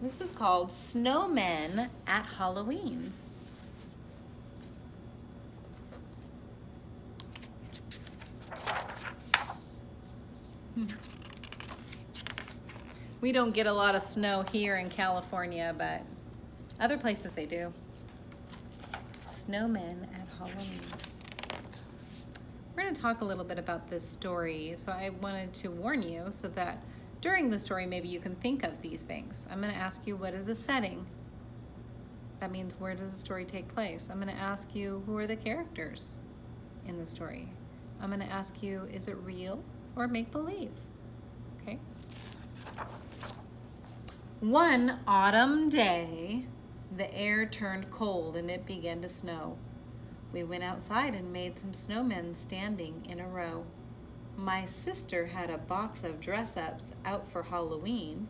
This is called Snowmen at Halloween. We don't get a lot of snow here in California, but other places they do. Snowmen at Halloween. We're going to talk a little bit about this story, so I wanted to warn you so that during the story maybe you can think of these things. I'm going to ask you, what is the setting? That means, where does the story take place? I'm going to ask you, who are the characters in the story? I'm going to ask you, is it real or make-believe? Okay? One autumn day, the air turned cold and it began to snow. We went outside and made some snowmen standing in a row. My sister had a box of dress-ups out for Halloween,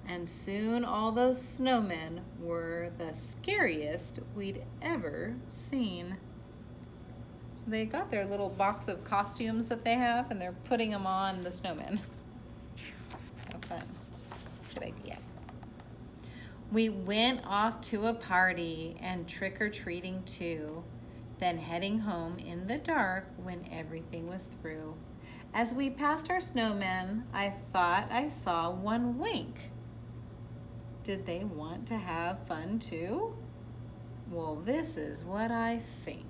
and soon all those snowmen were the scariest we'd ever seen. They got their little box of costumes that they have, and they're putting them on the snowmen. How fun. Good idea. We went off to a party and trick-or-treating too, then heading home in the dark when everything was through. As we passed our snowmen, I thought I saw one wink. Did they want to have fun too? Well, this is what I think.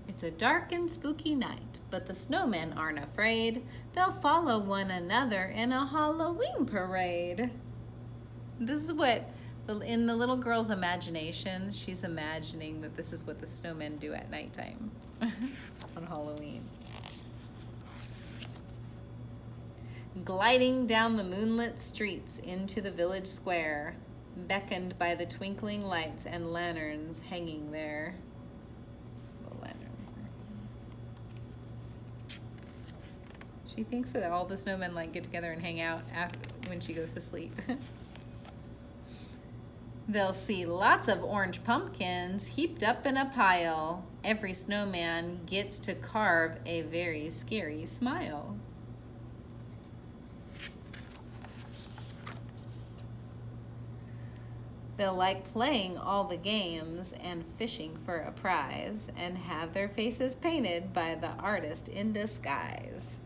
It's a dark and spooky night, but the snowmen aren't afraid. They'll follow one another in a Halloween parade. This is what, in the little girl's imagination, she's imagining that this is what the snowmen do at nighttime on Halloween. Gliding down the moonlit streets into the village square, beckoned by the twinkling lights and lanterns hanging there. She thinks that all the snowmen like get together and hang out when she goes to sleep. They'll see lots of orange pumpkins heaped up in a pile. Every snowman gets to carve a very scary smile. They'll like playing all the games and fishing for a prize and have their faces painted by the artist in disguise.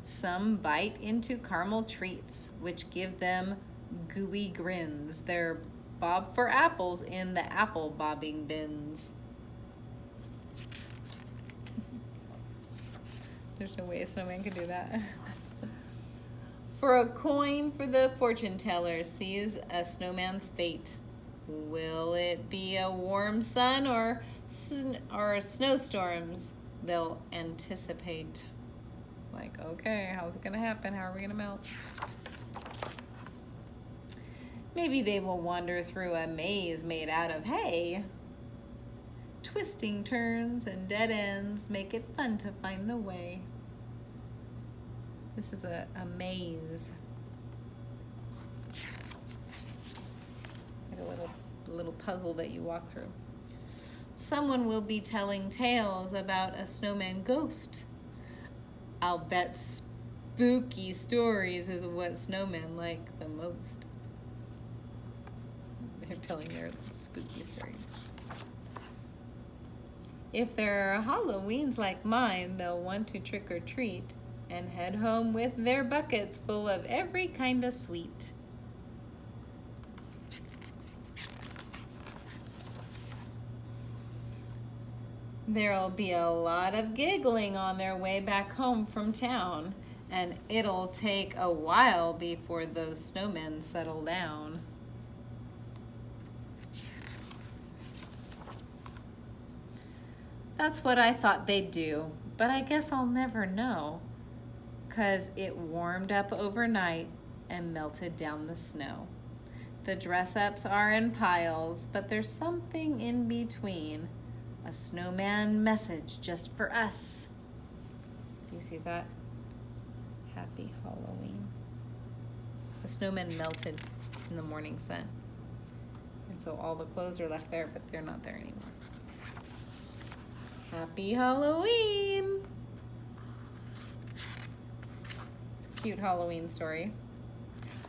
Some bite into caramel treats, which give them gooey grins. They're bob for apples in the apple bobbing bins. There's no way a snowman could do that. For a coin for the fortune teller sees a snowman's fate. Will it be a warm sun or snowstorms? They'll anticipate. Like, okay, how's it gonna happen? How are we gonna melt? Maybe they will wander through a maze made out of hay. Twisting turns and dead ends make it fun to find the way. This is a maze. Like a little puzzle that you walk through. Someone will be telling tales about a snowman ghost. I'll bet spooky stories is what snowmen like the most. They're telling their spooky stories. If there are Halloweens like mine, they'll want to trick or treat and head home with their buckets full of every kind of sweet. There'll be a lot of giggling on their way back home from town, and it'll take a while before those snowmen settle down. That's what I thought they'd do, but I guess I'll never know, 'cause it warmed up overnight and melted down the snow. The dress-ups are in piles, but there's something in between. A snowman message just for us. Do you see that? Happy Halloween. The snowmen melted in the morning sun. And so all the clothes are left there, but they're not there anymore. Happy Halloween! It's a cute Halloween story.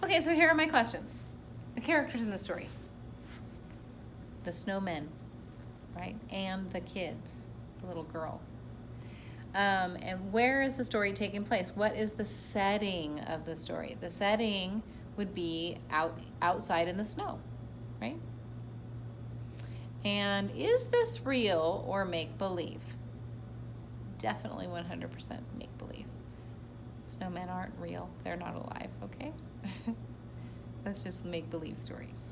Okay, so here are my questions. The characters in the story. The snowmen, right? And the kids, the little girl. And where is the story taking place? What is the setting of the story? The setting would be outside in the snow, right? And is this real or make-believe? Definitely 100% make-believe. Snowmen aren't real. They're not alive, okay? That's just make-believe stories.